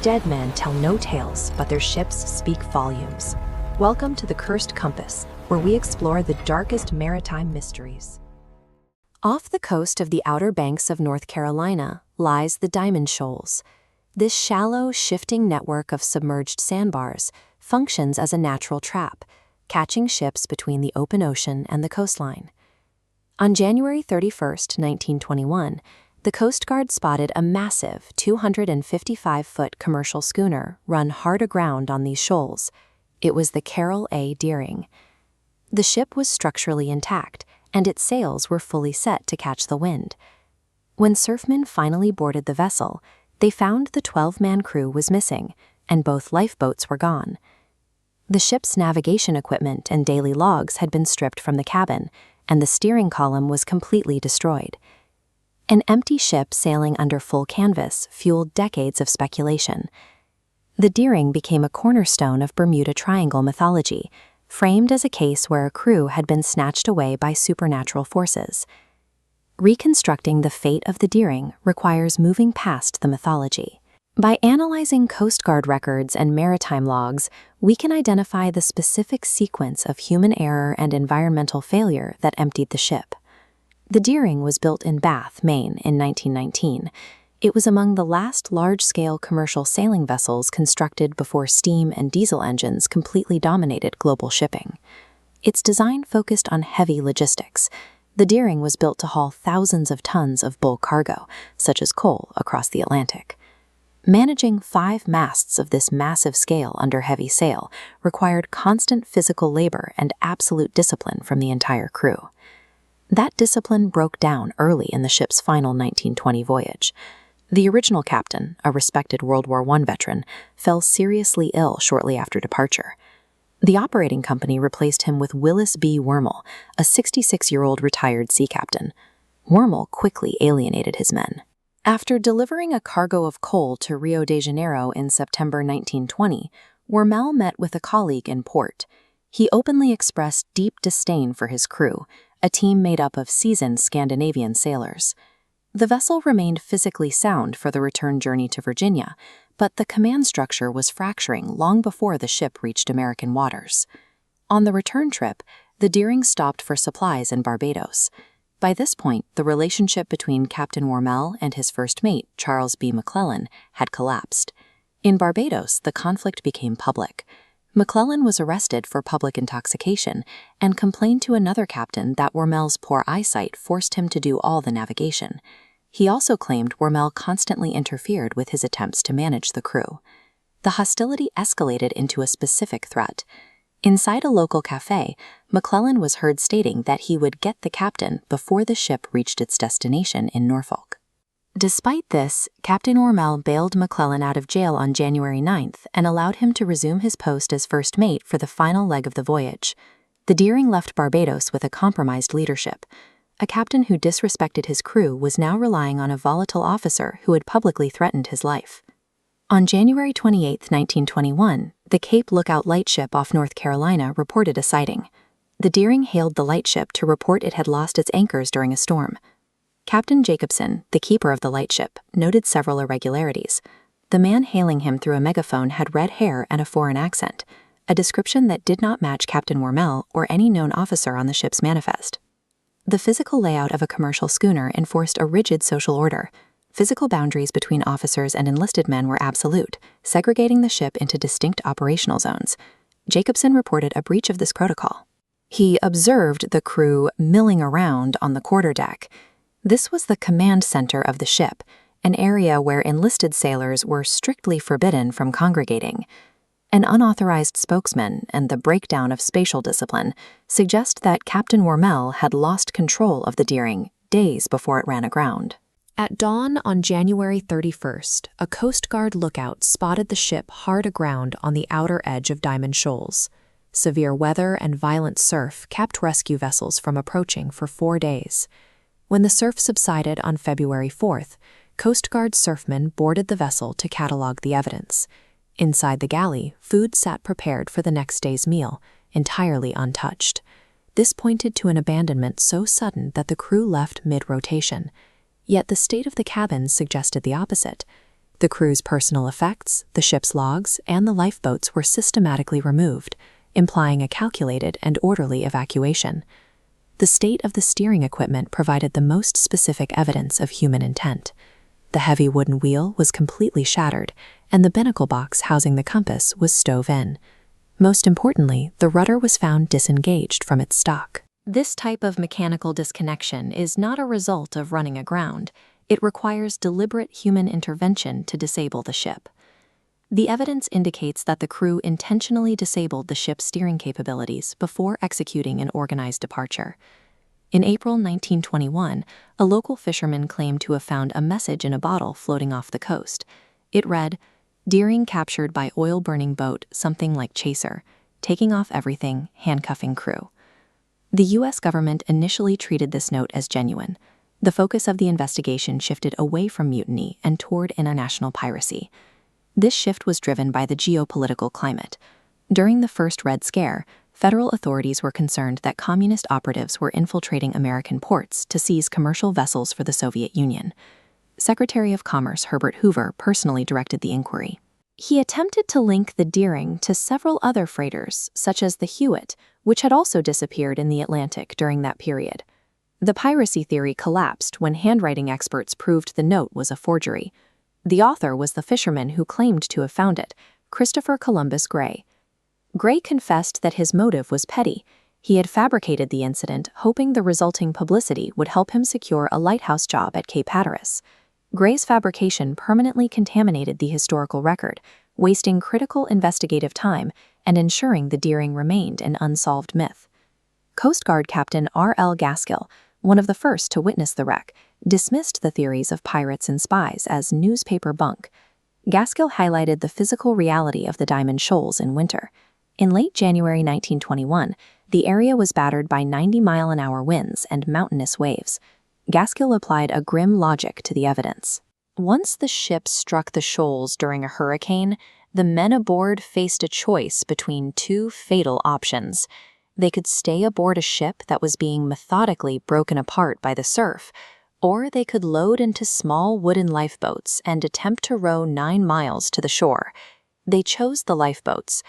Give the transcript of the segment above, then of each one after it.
Dead men tell no tales, but their ships speak volumes. Welcome to the Cursed Compass, where we explore the darkest maritime mysteries. Off the coast of the Outer Banks of North Carolina lies the Diamond Shoals. This shallow, shifting network of submerged sandbars functions as a natural trap, catching ships between the open ocean and the coastline. On January 31, 1921, the Coast Guard spotted a massive 255-foot commercial schooner run hard aground on these shoals. It was the Carroll A. Deering. The ship was structurally intact, and its sails were fully set to catch the wind. When surfmen finally boarded the vessel, they found the 12-man crew was missing, and both lifeboats were gone. The ship's navigation equipment and daily logs had been stripped from the cabin, and the steering column was completely destroyed. An empty ship sailing under full canvas fueled decades of speculation. The Deering became a cornerstone of Bermuda Triangle mythology, framed as a case where a crew had been snatched away by supernatural forces. Reconstructing the fate of the Deering requires moving past the mythology. By analyzing Coast Guard records and maritime logs, we can identify the specific sequence of human error and environmental failure that emptied the ship. The Deering was built in Bath, Maine in 1919. It was among the last large-scale commercial sailing vessels constructed before steam and diesel engines completely dominated global shipping. Its design focused on heavy logistics. The Deering was built to haul thousands of tons of bulk cargo, such as coal, across the Atlantic. Managing 5 masts of this massive scale under heavy sail required constant physical labor and absolute discipline from the entire crew. That discipline broke down early in the ship's final 1920 voyage. The original captain, a respected World War I veteran, fell seriously ill shortly after departure. The operating company replaced him with Willis B. Wormel, a 66-year-old retired sea captain. Wormel quickly alienated his men. After delivering a cargo of coal to Rio de Janeiro in September 1920, Wormel met with a colleague in port. He openly expressed deep disdain for his crew, a team made up of seasoned Scandinavian sailors. The vessel remained physically sound for the return journey to Virginia, but the command structure was fracturing long before the ship reached American waters. On the return trip, the Deering stopped for supplies in Barbados. By this point, the relationship between Captain Wormel and his first mate, Charles B. McClellan, had collapsed. In Barbados, the conflict became public. McClellan was arrested for public intoxication and complained to another captain that Wormel's poor eyesight forced him to do all the navigation. He also claimed Wormel constantly interfered with his attempts to manage the crew. The hostility escalated into a specific threat. Inside a local cafe, McClellan was heard stating that he would get the captain before the ship reached its destination in Norfolk. Despite this, Captain Wormel bailed McClellan out of jail on January 9th and allowed him to resume his post as first mate for the final leg of the voyage. The Deering left Barbados with a compromised leadership. A captain who disrespected his crew was now relying on a volatile officer who had publicly threatened his life. On January 28, 1921, the Cape Lookout lightship off North Carolina reported a sighting. The Deering hailed the lightship to report it had lost its anchors during a storm. Captain Jacobson, the keeper of the lightship, noted several irregularities. The man hailing him through a megaphone had red hair and a foreign accent, a description that did not match Captain Wormel or any known officer on the ship's manifest. The physical layout of a commercial schooner enforced a rigid social order. Physical boundaries between officers and enlisted men were absolute, segregating the ship into distinct operational zones. Jacobson reported a breach of this protocol. He observed the crew milling around on the quarterdeck. This was the command center of the ship, an area where enlisted sailors were strictly forbidden from congregating. An unauthorized spokesman and the breakdown of spatial discipline suggest that Captain Wormel had lost control of the Deering days before it ran aground. At dawn on January 31st, a Coast Guard lookout spotted the ship hard aground on the outer edge of Diamond Shoals. Severe weather and violent surf kept rescue vessels from approaching for 4 days. When the surf subsided on February 4th, Coast Guard surfmen boarded the vessel to catalog the evidence. Inside the galley, food sat prepared for the next day's meal, entirely untouched. This pointed to an abandonment so sudden that the crew left mid-rotation. Yet the state of the cabins suggested the opposite. The crew's personal effects, the ship's logs, and the lifeboats were systematically removed, implying a calculated and orderly evacuation. The state of the steering equipment provided the most specific evidence of human intent. The heavy wooden wheel was completely shattered, and the binnacle box housing the compass was stove in. Most importantly, the rudder was found disengaged from its stock. This type of mechanical disconnection is not a result of running aground. It requires deliberate human intervention to disable the ship. The evidence indicates that the crew intentionally disabled the ship's steering capabilities before executing an organized departure. In April 1921, a local fisherman claimed to have found a message in a bottle floating off the coast. It read, "Deering captured by oil-burning boat, something like chaser. Taking off everything, handcuffing crew." The U.S. government initially treated this note as genuine. The focus of the investigation shifted away from mutiny and toward international piracy. This shift was driven by the geopolitical climate. During the first Red Scare, federal authorities were concerned that communist operatives were infiltrating American ports to seize commercial vessels for the Soviet Union. Secretary of Commerce Herbert Hoover personally directed the inquiry. He attempted to link the Deering to several other freighters, such as the Hewitt, which had also disappeared in the Atlantic during that period. The piracy theory collapsed when handwriting experts proved the note was a forgery. The author was the fisherman who claimed to have found it, Christopher Columbus Gray. Gray confessed that his motive was petty. He had fabricated the incident, hoping the resulting publicity would help him secure a lighthouse job at Cape Hatteras. Gray's fabrication permanently contaminated the historical record, wasting critical investigative time and ensuring the Deering remained an unsolved myth. Coast Guard Captain R.L. Gaskill, one of the first to witness the wreck, dismissed the theories of pirates and spies as newspaper bunk. Gaskill highlighted the physical reality of the Diamond Shoals in winter. In late January 1921, the area was battered by 90-mile-an-hour winds and mountainous waves. Gaskill applied a grim logic to the evidence. Once the ship struck the shoals during a hurricane, the men aboard faced a choice between two fatal options. They could stay aboard a ship that was being methodically broken apart by the surf, or they could load into small wooden lifeboats and attempt to row 9 miles to the shore. They chose the lifeboats,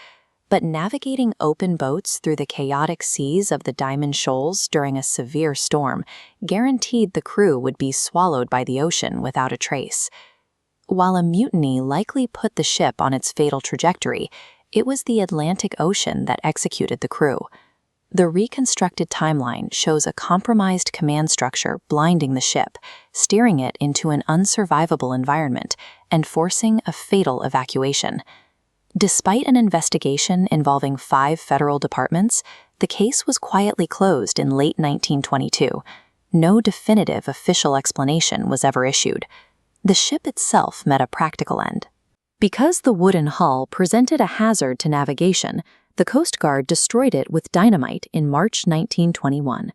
but navigating open boats through the chaotic seas of the Diamond Shoals during a severe storm guaranteed the crew would be swallowed by the ocean without a trace. While a mutiny likely put the ship on its fatal trajectory, it was the Atlantic Ocean that executed the crew. The reconstructed timeline shows a compromised command structure blinding the ship, steering it into an unsurvivable environment, and forcing a fatal evacuation. Despite an investigation involving 5 federal departments, the case was quietly closed in late 1922. No definitive official explanation was ever issued. The ship itself met a practical end. Because the wooden hull presented a hazard to navigation, the Coast Guard destroyed it with dynamite in March 1921.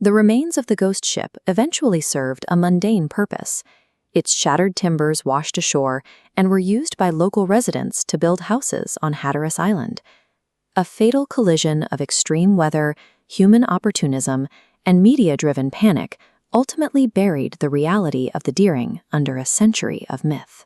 The remains of the ghost ship eventually served a mundane purpose. Its shattered timbers washed ashore and were used by local residents to build houses on Hatteras Island. A fatal collision of extreme weather, human opportunism, and media-driven panic ultimately buried the reality of the Deering under a century of myth.